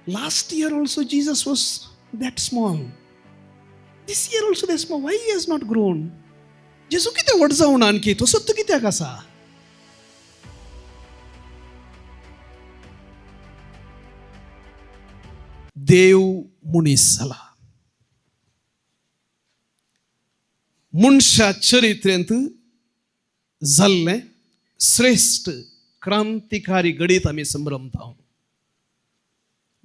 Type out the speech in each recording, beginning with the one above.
Last year also Jesus was that small. This year also that small. Why he has not grown? जेजू कित्याक व्हड जावन आणखी तो सत्य कित्याक आसा? देव मनीस जाला. मनशा चरित्रेंत जाल्ले श्रेष्ठ क्रांतिकारी गणित आमी संभ्रमता.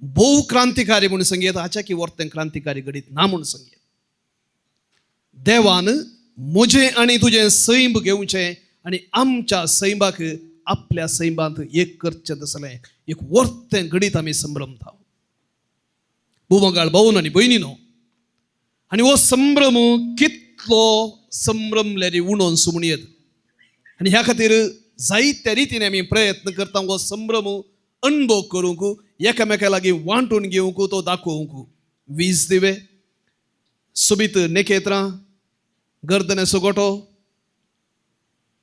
बहु क्रांतिकारी म्हणून संगीत आच्या की वर्तें क्रांतिकारी गणित ना म्हणून संगीत. देवान म्हजे आणि तुझे सैम घेवचें आणि आमच्या सैमाक आपल्या सैमांत एक करचें तसलें एक वर्तें गणित आमी संभ्रमता. भुवंगाळ भाऊन आनी भयणीनो, आनी हो संभ्रम कितलो संभ्रमल्यारी उणोवन सुमून येत. आनी ह्या खातीर जायत्या रितीन आमी प्रयत्न करता हो संभ्रम अनुभव करूंक, एकामेका लागीं वांटून घेवंक, तो दाखोवंक. वीज दिवे, सोबीत नेकेत्रां, गर्दनेचो गोठो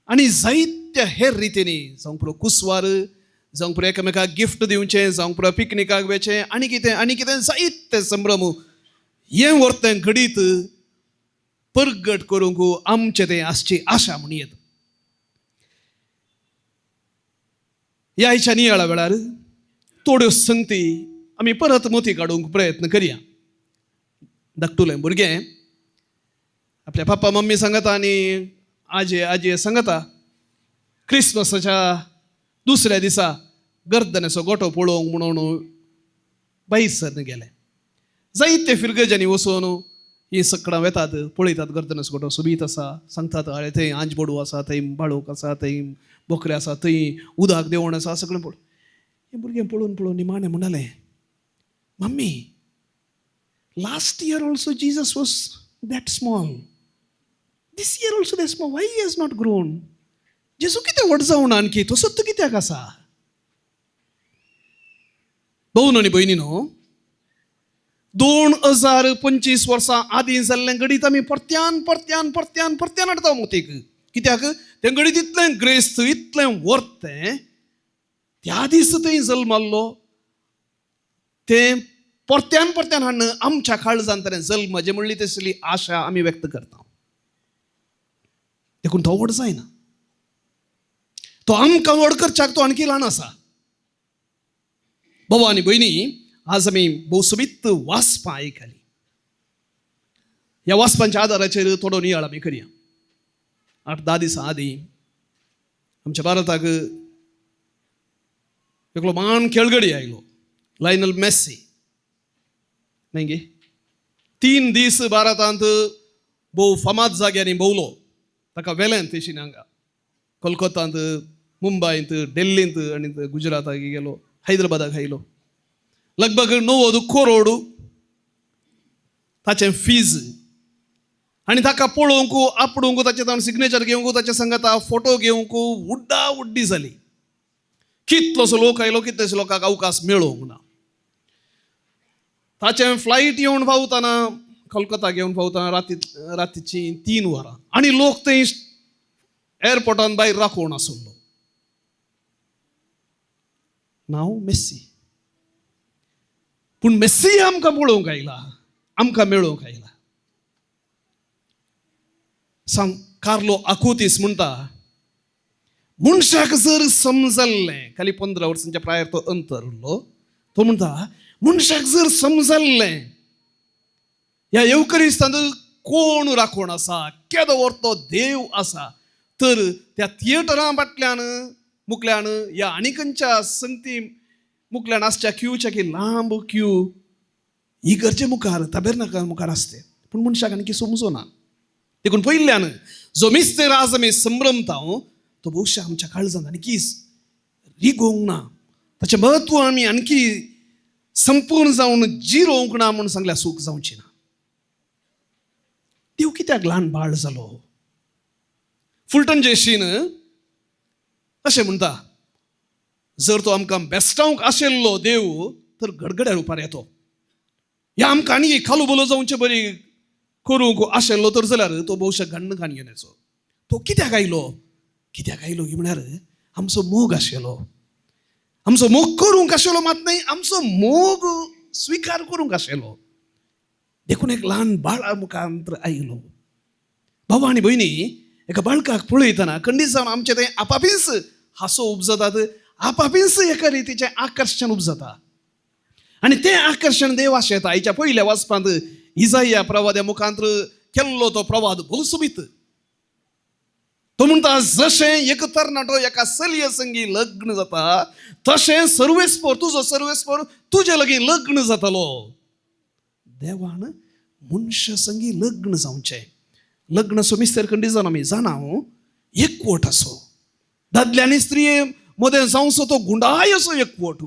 आनी जायत्या हेर रितींनी जावंक पुरो कुसवार, जावंक पुरो एकामेकाक गिफ्ट दिवचें, जावंक पुरो पिकनिकाक वचचें, आनी कितें जायते संभ्रम हें व्हरतें घडीत परगट करूंक आमचें तें आसची आशा म्हूण येता. ह्या आयच्या नियाळा वेळार थोड्यो संगती आमी परत मोती काडूंक प्रयत्न करया. धाकटुलें भुरगें आपल्या पप्पा मम्मी सांगता आनी आजये सांगता क्रिसमसाच्या दुसऱ्या दिसा गर्दनेचो गोठो पळोवंक म्हणून बाईसर गेले. जायते फिरगेजांनी वचून ही सकडां वेतात, पळयतात गर्दनेचो गोठो सोबीत आसा, सांगतात अळे थंय आंजबडू आसा, थंय बाळूक आसा, थंय बोकरे आसा, थंय उदक देवण आसा, सगळें पळोवन हें भुरगें पळोवन निमाणें म्हणलें, mummy last year also Jesus was that small. This year also that small. Y he has not grown? जेजू कित्याक व्हड जावन आणखी तो सत्य कित्याक आसा? भाऊन आनी भयणीनो, 2025 वर्सां आदीं जाल्लें गणित आमी परत्यान हाडटा मोतीक. कित्याक तें गणित इतलें ग्रेस्त, इतलें वर्तें, त्या दीस थंय जल्माल्लो तें परत्यान हाडणं आमच्या काळजांत तेणें जल्म जें म्हणली तसली आशा आमी व्यक्त करता. देखून तो व्हड जायना. तो आमकां व्हड करच्याक तो आणखी ल्हान आसा. भावा आनी भयणी, आज आमी भोव सोबीत वाचपां आयकली. ह्या वाचपांच्या आदाराचेर थोडो नियाळ आमी करया. 8-10 दिसां आदीं आमच्या भारताक एकलो महान खेळगडी आयलो, लायनल मेस्सी. न्ही गे, 3 दीस भारतांत भोव फामाद जाग्यांनी भोवलो. ताका वेलें तेशीन हांगा कोलकातांत, मुंबयंत, दिल्लींत आनी गुजराताक गेलो, हैदराबादाक आयलो. लगभग 90 करोड ताचें फीज. आनी ताका पळोवंक, आपडूंक, ताचे तावन सिग्नेचर घेवंक, ताचे सांगता फोटो घेवंक उड्डी जाली. कितलोसो लोक आयलो, कितलेशे लोकांक अवकाश मेळोवंक ना. ताचें फ्लायट येवन पावतना, कोलकाता घेवन पावतना रातीची 3 वरां, आनी लोक थंय एअरपोर्टान भायर राखून आसलो. नांव मेस्सी. पूण मेस्सी आमकां पळोवंक आयला, आमकां मेळोवंक आयला. सांग कार्लो आकुतीस म्हणटा, मनशाक जर समजल्लें, खाली 15 वर्सांच्या प्रायार तो अंतर उरलो, तो म्हणटा मनशाक जर समजल्लें ह्या येवकरिस्तांत कोण राखण आसा, केदो व्हरतो देव आसा, तर त्या थिएटरां फाटल्यान मुखल्यान ह्या आनी खंयच्या संगती मुखल्यान आसच्या क्यूच्या की लांब क्यू इगर्जे मुखार, ताबेरनाका मुखार आसते. पूण मनशाक आनी समजोना. देखून पयल्यान जो मिस्तेर आज आमी संभ्रमता तो भोवशा आमच्या काळजांत आणकी रिगोवंक ना. ताचें म्हत्व आमी आणकी संपूर्ण जावन जिरोवंक ना म्हूण सांगल्यार सूख जावची ना. देव कित्याक ल्हान बाळ जालो? फुलटन जेशीन अशें म्हणटा, जर तो आमकां बेस्टावंक आशिल्लो देव तर गडगड्या रुपार येतो. ह्या आमकां आनी खालू बोलो जावचे बरी करूंक आशिल्लो तर जाल्यार तो भौशक घडण खान घेवन येचो. तो कित्याक आयलो की म्हळ्यार आमचो मोग आशिल्लो, आमचो मोग करूंक आशिल्लो मात न्हय, आमचो मोग स्विकार करूंक आशिल्लो. देखून एक ल्हान बाळा मुखांतर आयलो. भाव आनी भयणी, एका बाळकाक पळयतना खंडीत जावन आमचे थंय आपापीच हांसो उपजतात, आपापीच एका रितीचें आकर्शण उपजता. आनी तें आकर्शण देवाशें येता. हाच्या पयल्या वाचपांत इजाया प्रवाद्या मुखांतर केल्लो तो प्रवाद भोव सोबीत. तो म्हणटा, जशें एक तरणाटो एका चलये संगी लग्न जाता तशें सर्वेस्पर तुजो सर्वेस्पर तुजे लगीं लग्न जातलो. देवान मनशा संगी लग्न जावचें. लग्न सोमिस्तर खंडीत जावन आमी जाणा एकवट असो. दादले आनी स्त्रिये मदें जावचो तो गुंडाय असो एकवट,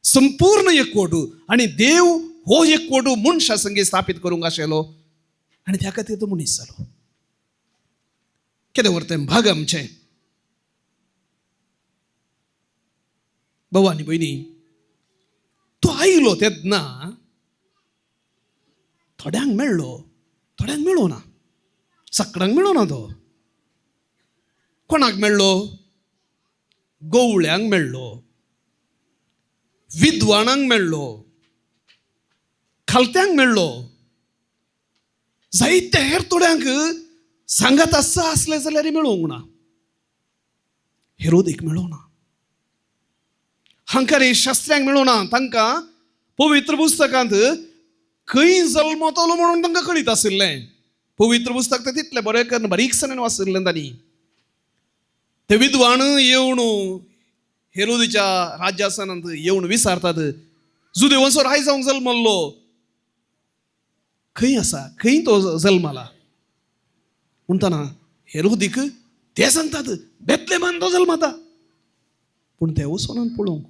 संपूर्ण एकवट. आनी देव हो एकवट मनशा संगी स्थापीत करूंक आशिल्लो आनी त्या खातीर तो मनीस जालो. कितें व्हरतें भाग आमचें. भाव आनी भयणी, तो आयलो तेन्ना थोड्यांक मेळ्ळो, थोड्यांक मेळ्ळो ना. सगळ्यांक मेळ्ळो ना तो. कोणाक मेळ्ळो? गवळ्यांक मेळ्ळो, विद्वानांक मेळ्ळो, खालत्यांक मेळ्ळो. जायत्या हेर थोड्यांक सांगात आसा आसले जाल्यार मेळोंक ना. हेरोदीक मेळ्ळो ना, हांकां शास्त्र्यांक मेळ्ळो ना. तांकां पवित्र पुस्तकांत खंय जल्मतलो म्हणून तांकां कळीत आशिल्लें. पवित्र पुस्तक तें तितलें बरें बारीकसाणेन वाचिल्लें तांणी. ते विद्वान येवन हेरोदीच्या राज्यासनांत येवन विचारतात, जुदे वचो राय जावंक जल्मल्लो खंय आसा, खंय तो जल्मला. म्हणटना हेरोदीक ते सांगतात, बेतलेमान तो जल्मता. पूण ते वचोन पळोवंक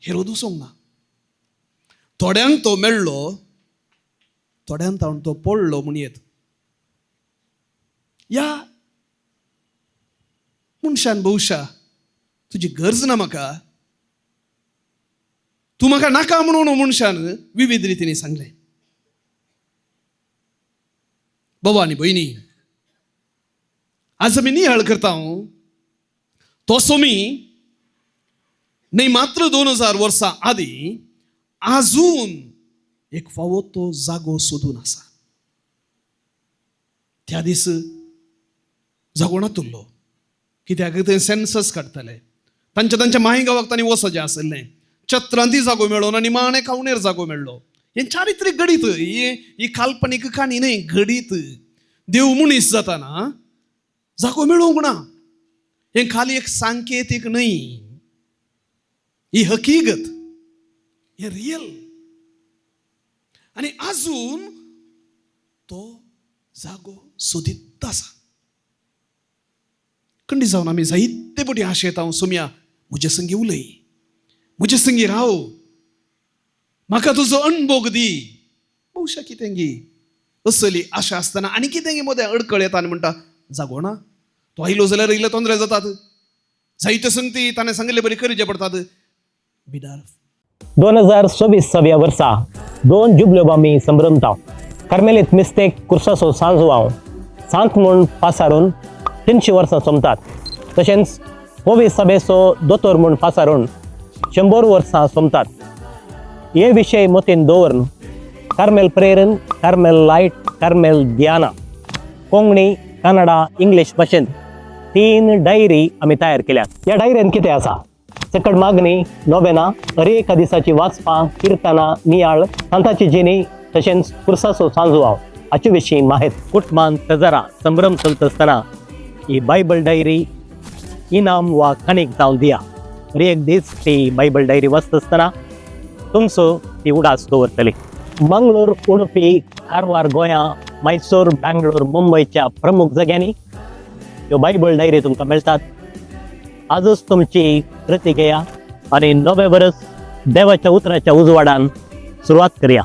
हेरोद वचोंक ना. थोड्यांक तो मेळ्ळो, थोड्यांक तो पडलो म्हूण येत. या मनशान भौशा तुजी गरज ना म्हाका, तूं म्हाका नाका म्हणून मनशान विविध रितींनी सांगलें. भाव आनी भयणी, आज आमी नियाळ करता तो सोमी न्ही मात्र 2000 वर्सां आदीं आजून एक फावो तो जागो सोदून आसा. त्या दीस जागो नातुरलो, कित्याक थंय सेन्सस काडटाले. तांच्या माही गांवाक तांणी वचचें आशिल्लें. चत्रांती जागो मेळ्ळो ना, निमाणे कावणेर जागो मेळ्ळो. हें चारित्रीक गणीत, ही काल्पनीक काणी न्हय, गणीत. देव मनीस जाताना जागो मेळोंक ना. हें खाली एक सांकेतीक न्हय, ही हकीकत, हें रियल. आनी आजून तो जागो सोदीत आसा. खंडीत जावन आमी जायते फावटी आशेत हांव, सोम्या म्हजे संगी उलय, म्हजे संगी राव, म्हाका तुजो अणभव दी. भौशा कितें गी असली आशा आसतना आनी कितें गी मदें अडकळ येता आनी म्हणटा जागो ना. तो आयलो जाल्यार इल्ले तोंदरे जातात. जायत्यो संगती ताणें सांगिल्ले बरी करचे पडटात. बिडार 2026 वर्सा 2 जुबल्यो आमी संभ्रमता. कार्मेलीत मिस्तेक कुर्सासो सांजवांव सांत म्हूण पासारून 300 वर्सां सोमतात. तशेंच होवी सभेचो दोतोर म्हूण पासारून 100 वर्सां सोमतात. हे विशय मतीन दवरून कार्मेल प्रेरन, कार्मेल लायट, कार्मेल दियाना कोंकणी, कन्नडा, इंग्लीश भाशेंत 3 डायरी आमी तयार केल्यात. ह्या डायरेन कितें आसा? सकट मागणी, नोवेना, हर एका दिसाची वाचपां, किर्तनां, नियाळ, सांताची जिणी, तशेंच कुर्सासो सांजवांव हाचे विशीं माहिती. कुटुंबांत तजरा संभ्रम चलता आसतना ही बायबल डायरी इनाम वा काणीक जावन दिया. हर एक दीस ती बायबल डायरी वाचता आसतना तुमचो ती उडास दवरतली. मंगळूर, उडुपी, कारवार गोंयां, मैसूर, बँगलोर, मुंबयच्या प्रमुख जाग्यांनी ह्यो बायबल डायरी तुमकां मेळटात. आजूच तुमची प्रती घेया आनी नवें वर्स देवाच्या उतराच्या उजवाडान सुरवात करया.